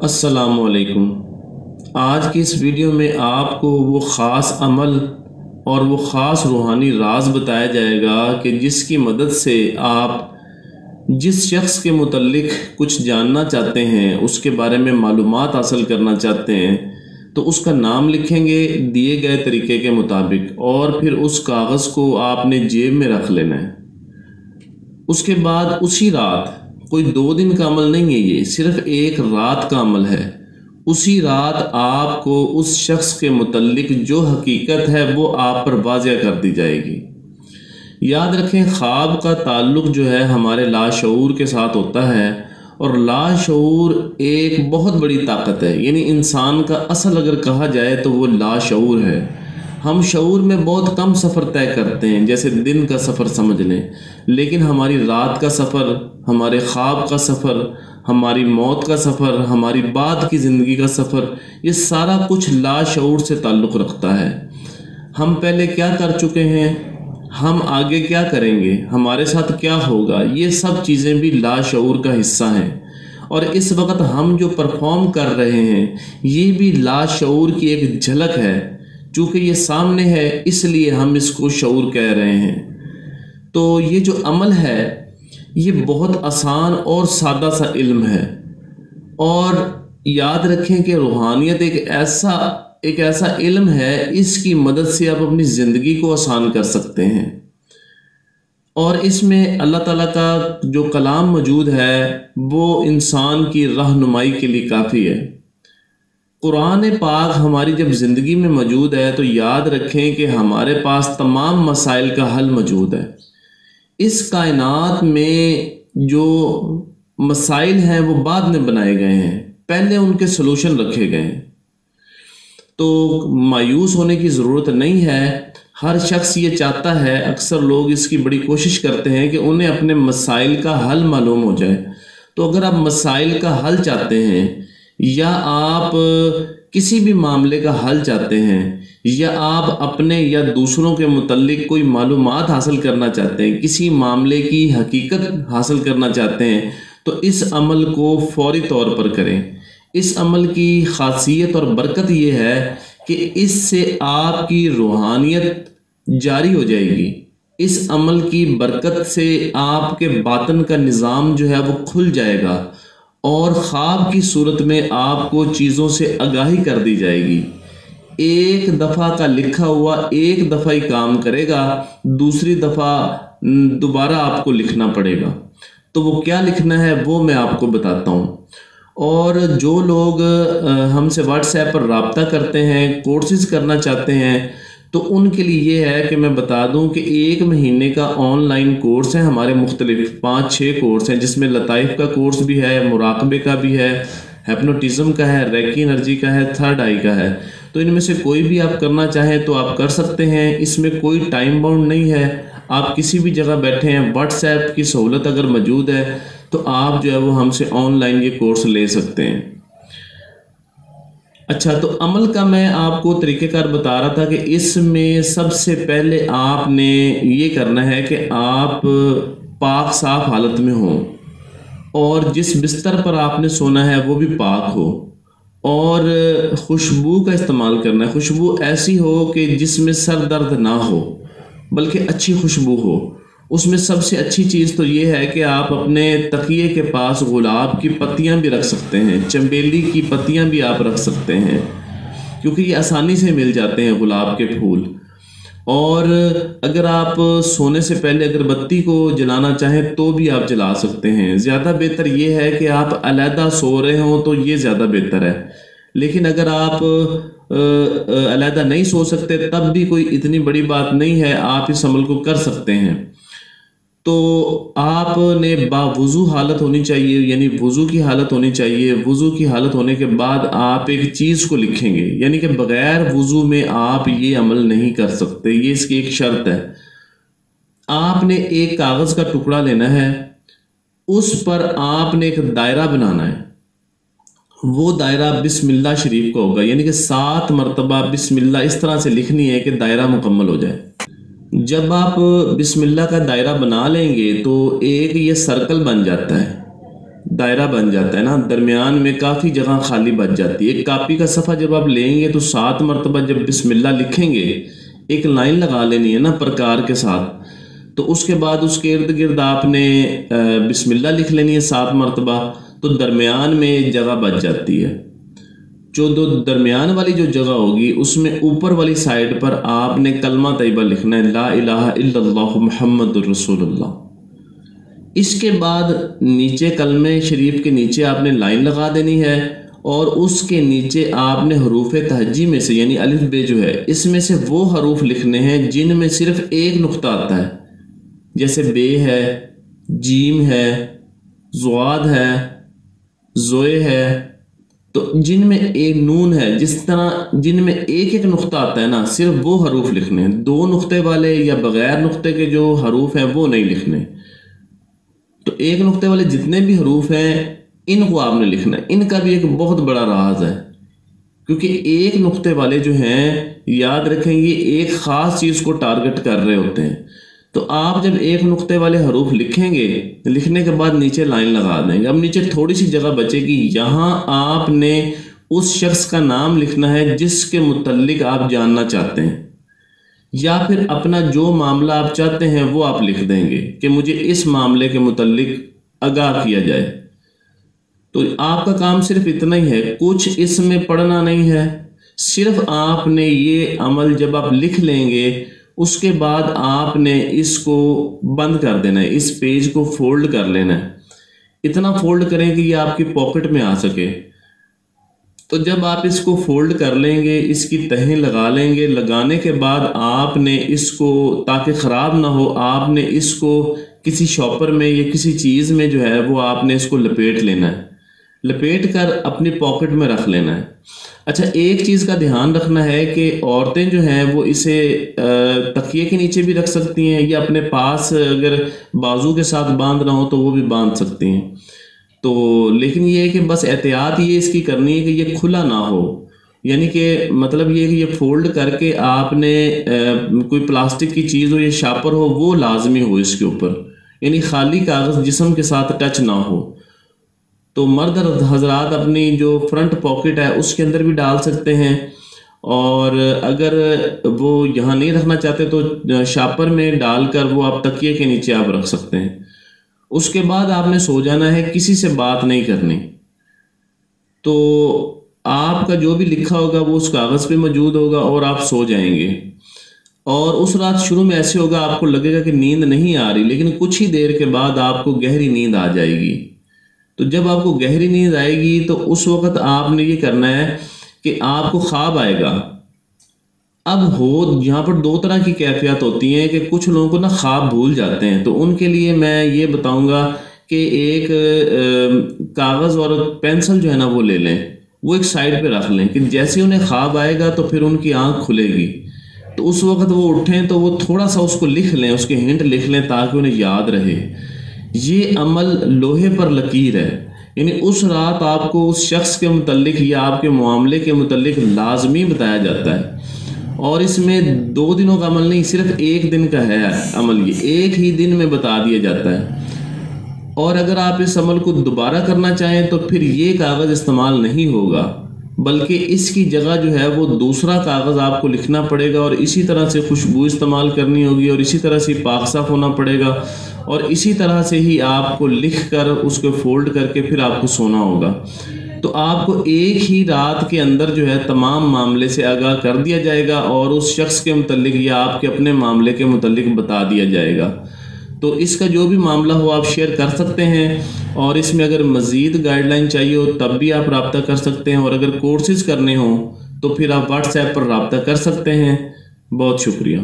السلام علیکم۔ آج کی اس ویڈیو میں آپ کو وہ خاص عمل اور وہ خاص روحانی راز بتایا جائے گا کہ جس کی مدد سے آپ جس شخص کے متعلق کچھ جاننا چاہتے ہیں، اس کے بارے میں معلومات حاصل کرنا چاہتے ہیں، تو اس کا نام لکھیں گے دیے گئے طریقے کے مطابق، اور پھر اس کاغذ کو آپ نے جیب میں رکھ لینا ہے۔ اس کے بعد اسی رات، کوئی 2 دن کا عمل نہیں ہے، یہ صرف ایک رات کا عمل ہے، اسی رات آپ کو اس شخص کے متعلق جو حقیقت ہے وہ آپ پر واضح کر دی جائے گی۔ یاد رکھیں، خواب کا تعلق جو ہے ہمارے لاشعور کے ساتھ ہوتا ہے، اور لاشعور ایک بہت بڑی طاقت ہے، یعنی انسان کا اصل اگر کہا جائے تو وہ لاشعور ہے۔ ہم شعور میں بہت کم سفر طے کرتے ہیں، جیسے دن کا سفر سمجھ لیں، لیکن ہماری رات کا سفر، ہمارے خواب کا سفر، ہماری موت کا سفر، ہماری بعد کی زندگی کا سفر، یہ سارا کچھ لاشعور سے تعلق رکھتا ہے۔ ہم پہلے کیا کر چکے ہیں، ہم آگے کیا کریں گے، ہمارے ساتھ کیا ہوگا، یہ سب چیزیں بھی لاشعور کا حصہ ہیں، اور اس وقت ہم جو پرفارم کر رہے ہیں یہ بھی لاشعور کی ایک جھلک ہے۔ چونکہ یہ سامنے ہے اس لیے ہم اس کو شعور کہہ رہے ہیں۔ تو یہ جو عمل ہے یہ بہت آسان اور سادہ سا علم ہے، اور یاد رکھیں کہ روحانیت ایک ایسا علم ہے، اس کی مدد سے آپ اپنی زندگی کو آسان کر سکتے ہیں، اور اس میں اللہ تعالیٰ کا جو کلام موجود ہے وہ انسان کی رہنمائی کے لیے کافی ہے۔ قرآن پاک ہماری جب زندگی میں موجود ہے تو یاد رکھیں کہ ہمارے پاس تمام مسائل کا حل موجود ہے۔ اس کائنات میں جو مسائل ہیں وہ بعد میں بنائے گئے ہیں، پہلے ان کے سلوشن رکھے گئے ہیں، تو مایوس ہونے کی ضرورت نہیں ہے۔ ہر شخص یہ چاہتا ہے، اکثر لوگ اس کی بڑی کوشش کرتے ہیں کہ انہیں اپنے مسائل کا حل معلوم ہو جائے۔ تو اگر آپ مسائل کا حل چاہتے ہیں، یا آپ کسی بھی معاملے کا حل چاہتے ہیں، یا آپ اپنے یا دوسروں کے متعلق کوئی معلومات حاصل کرنا چاہتے ہیں، کسی معاملے کی حقیقت حاصل کرنا چاہتے ہیں، تو اس عمل کو فوری طور پر کریں۔ اس عمل کی خاصیت اور برکت یہ ہے کہ اس سے آپ کی روحانیت جاری ہو جائے گی۔ اس عمل کی برکت سے آپ کے باطن کا نظام جو ہے وہ کھل جائے گا، اور خواب کی صورت میں آپ کو چیزوں سے آگاہی کر دی جائے گی۔ ایک دفعہ کا لکھا ہوا ایک دفعہ ہی کام کرے گا، دوسری دفعہ دوبارہ آپ کو لکھنا پڑے گا۔ تو وہ کیا لکھنا ہے وہ میں آپ کو بتاتا ہوں۔ اور جو لوگ ہم سے واٹس ایپ پر رابطہ کرتے ہیں، کورسز کرنا چاہتے ہیں، تو ان کے لیے یہ ہے کہ میں بتا دوں کہ 1 مہینے کا آن لائن کورس ہے، ہمارے مختلف 5-6 کورس ہیں، جس میں لطائف کا کورس بھی ہے، مراقبے کا بھی ہے، ہیپنوٹزم کا ہے، ریکی انرجی کا ہے، تھرڈ آئی کا ہے۔ تو ان میں سے کوئی بھی آپ کرنا چاہیں تو آپ کر سکتے ہیں، اس میں کوئی ٹائم باؤنڈ نہیں ہے، آپ کسی بھی جگہ بیٹھے ہیں، واٹس ایپ کی سہولت اگر موجود ہے تو آپ جو ہے وہ ہم سے آن لائن یہ کورس لے سکتے ہیں۔ اچھا، تو عمل کا میں آپ کو طریقہ کار بتا رہا تھا کہ اس میں سب سے پہلے آپ نے یہ کرنا ہے کہ آپ پاک صاف حالت میں ہوں، اور جس بستر پر آپ نے سونا ہے وہ بھی پاک ہو، اور خوشبو کا استعمال کرنا ہے۔ خوشبو ایسی ہو کہ جس میں سر درد نہ ہو، بلکہ اچھی خوشبو ہو۔ اس میں سب سے اچھی چیز تو یہ ہے کہ آپ اپنے تکیے کے پاس گلاب کی پتیاں بھی رکھ سکتے ہیں، چنبیلی کی پتیاں بھی آپ رکھ سکتے ہیں، کیونکہ یہ آسانی سے مل جاتے ہیں گلاب کے پھول۔ اور اگر آپ سونے سے پہلے اگر بتی کو جلانا چاہیں تو بھی آپ جلا سکتے ہیں۔ زیادہ بہتر یہ ہے کہ آپ علیحدہ سو رہے ہوں تو یہ زیادہ بہتر ہے، لیکن اگر آپ علیحدہ نہیں سو سکتے تب بھی کوئی اتنی بڑی بات نہیں ہے، آپ اس عمل کو کر سکتے ہیں۔ تو آپ نے باوضو حالت ہونی چاہیے، یعنی وضو کی حالت ہونی چاہیے۔ وضو کی حالت ہونے کے بعد آپ ایک چیز کو لکھیں گے، یعنی کہ بغیر وضو میں آپ یہ عمل نہیں کر سکتے، یہ اس کی ایک شرط ہے۔ آپ نے ایک کاغذ کا ٹکڑا لینا ہے، اس پر آپ نے ایک دائرہ بنانا ہے، وہ دائرہ بسم اللہ شریف کا ہوگا، یعنی کہ 7 مرتبہ بسم اللہ اس طرح سے لکھنی ہے کہ دائرہ مکمل ہو جائے۔ جب آپ بسم اللہ کا دائرہ بنا لیں گے تو ایک یہ سرکل بن جاتا ہے، دائرہ بن جاتا ہے نا، درمیان میں کافی جگہ خالی بچ جاتی ہے۔ ایک کاپی کا صفحہ جب آپ لیں گے تو 7 مرتبہ جب بسم اللہ لکھیں گے، ایک لائن لگا لینی ہے نا پرکار کے ساتھ، تو اس کے بعد اس کے ارد گرد آپ نے بسم اللہ لکھ لینی ہے 7 مرتبہ، تو درمیان میں ایک جگہ بچ جاتی ہے۔ جو درمیان والی جو جگہ ہوگی اس میں اوپر والی سائڈ پر آپ نے کلمہ طیبہ لکھنا ہے، لا الہ الا اللہ محمد الرسول اللہ۔ اس کے بعد نیچے کلمہ شریف کے نیچے آپ نے لائن لگا دینی ہے، اور اس کے نیچے آپ نے حروف تہجی میں سے یعنی الف بے جو ہے اس میں سے وہ حروف لکھنے ہیں جن میں صرف ایک نقطہ آتا ہے، جیسے بے ہے، جیم ہے، ضاد ہے، زوئے ہے، تو جن میں ایک نون ہے، جس طرح جن میں ایک ایک نقطہ آتا ہے نا، صرف وہ حروف لکھنے ہیں۔ 2 نقطے والے یا بغیر نقطے کے جو حروف ہیں وہ نہیں لکھنے۔ تو ایک نقطے والے جتنے بھی حروف ہیں ان کو آپ نے لکھنا ہے۔ ان کا بھی ایک بہت بڑا راز ہے، کیونکہ ایک نقطے والے جو ہیں یاد رکھیں گے ایک خاص چیز کو ٹارگٹ کر رہے ہوتے ہیں۔ تو آپ جب ایک نقطے والے حروف لکھیں گے، لکھنے کے بعد نیچے لائن لگا دیں گے۔ اب نیچے تھوڑی سی جگہ بچے گی، یہاں آپ نے اس شخص کا نام لکھنا ہے جس کے متعلق آپ جاننا چاہتے ہیں، یا پھر اپنا جو معاملہ آپ چاہتے ہیں وہ آپ لکھ دیں گے کہ مجھے اس معاملے کے متعلق آگاہ کیا جائے۔ تو آپ کا کام صرف اتنا ہی ہے، کچھ اس میں پڑھنا نہیں ہے، صرف آپ نے یہ عمل جب آپ لکھ لیں گے اس کے بعد آپ نے اس کو بند کر دینا ہے، اس پیج کو فولڈ کر لینا ہے۔ اتنا فولڈ کریں کہ یہ آپ کی پاکٹ میں آ سکے۔ تو جب آپ اس کو فولڈ کر لیں گے، اس کی تہیں لگا لیں گے، لگانے کے بعد آپ نے اس کو، تاکہ خراب نہ ہو، آپ نے اس کو کسی شاپر میں یا کسی چیز میں جو ہے وہ آپ نے اس کو لپیٹ لینا ہے، لپیٹ کر اپنی پاکٹ میں رکھ لینا ہے۔ اچھا، ایک چیز کا دھیان رکھنا ہے کہ عورتیں جو ہیں وہ اسے تکیے کے نیچے بھی رکھ سکتی ہیں، یا اپنے پاس اگر بازو کے ساتھ باندھنا ہو تو وہ بھی باندھ سکتی ہیں۔ تو لیکن یہ ہے کہ بس احتیاط یہ اس کی کرنی ہے کہ یہ کھلا نہ ہو، یعنی کہ مطلب یہ کہ یہ فولڈ کر کے آپ نے کوئی پلاسٹک کی چیز ہو یا شاپر ہو وہ لازمی ہو اس کے اوپر، یعنی خالی کاغذ جسم کے ساتھ ٹچ نہ ہو۔ تو مرد حضرات اپنی جو فرنٹ پاکٹ ہے اس کے اندر بھی ڈال سکتے ہیں، اور اگر وہ یہاں نہیں رکھنا چاہتے تو شاپر میں ڈال کر وہ آپ تکیے کے نیچے آپ رکھ سکتے ہیں۔ اس کے بعد آپ نے سو جانا ہے، کسی سے بات نہیں کرنی۔ تو آپ کا جو بھی لکھا ہوگا وہ اس کاغذ پہ موجود ہوگا اور آپ سو جائیں گے۔ اور اس رات شروع میں ایسے ہوگا آپ کو لگے گا کہ نیند نہیں آ رہی، لیکن کچھ ہی دیر کے بعد آپ کو گہری نیند آ جائے گی۔ تو جب آپ کو گہری نیند آئے گی تو اس وقت آپ نے یہ کرنا ہے کہ آپ کو خواب آئے گا۔ اب یہاں پر 2 طرح کی کیفیت ہوتی ہیں کہ کچھ لوگوں کو نا خواب بھول جاتے ہیں، تو ان کے لیے میں یہ بتاؤں گا کہ ایک کاغذ اور پینسل جو ہے نا وہ لے لیں، وہ ایک سائڈ پہ رکھ لیں کہ جیسے انہیں خواب آئے گا تو پھر ان کی آنکھ کھلے گی، تو اس وقت وہ اٹھیں تو وہ تھوڑا سا اس کو لکھ لیں، اس کے ہنٹ لکھ لیں تاکہ انہیں یاد رہے۔ یہ عمل لوہے پر لکیر ہے، یعنی اس رات آپ کو اس شخص کے متعلق یا آپ کے معاملے کے متعلق لازمی بتایا جاتا ہے، اور اس میں 2 دنوں کا عمل نہیں، صرف 1 دن کا ہے عمل، یہ ایک ہی دن میں بتا دیا جاتا ہے۔ اور اگر آپ اس عمل کو دوبارہ کرنا چاہیں تو پھر یہ کاغذ استعمال نہیں ہوگا، بلکہ اس کی جگہ جو ہے وہ دوسرا کاغذ آپ کو لکھنا پڑے گا، اور اسی طرح سے خوشبو استعمال کرنی ہوگی، اور اسی طرح سے پاک صاف ہونا پڑے گا، اور اسی طرح سے ہی آپ کو لکھ کر اس کو فولڈ کر کے پھر آپ کو سونا ہوگا۔ تو آپ کو ایک ہی رات کے اندر جو ہے تمام معاملے سے آگاہ کر دیا جائے گا، اور اس شخص کے متعلق یا آپ کے اپنے معاملے کے متعلق بتا دیا جائے گا۔ تو اس کا جو بھی معاملہ ہو آپ شیئر کر سکتے ہیں، اور اس میں اگر مزید گائیڈ لائن چاہیے ہو تب بھی آپ رابطہ کر سکتے ہیں، اور اگر کورسز کرنے ہوں تو پھر آپ واٹس ایپ پر رابطہ کر سکتے ہیں۔ بہت شکریہ۔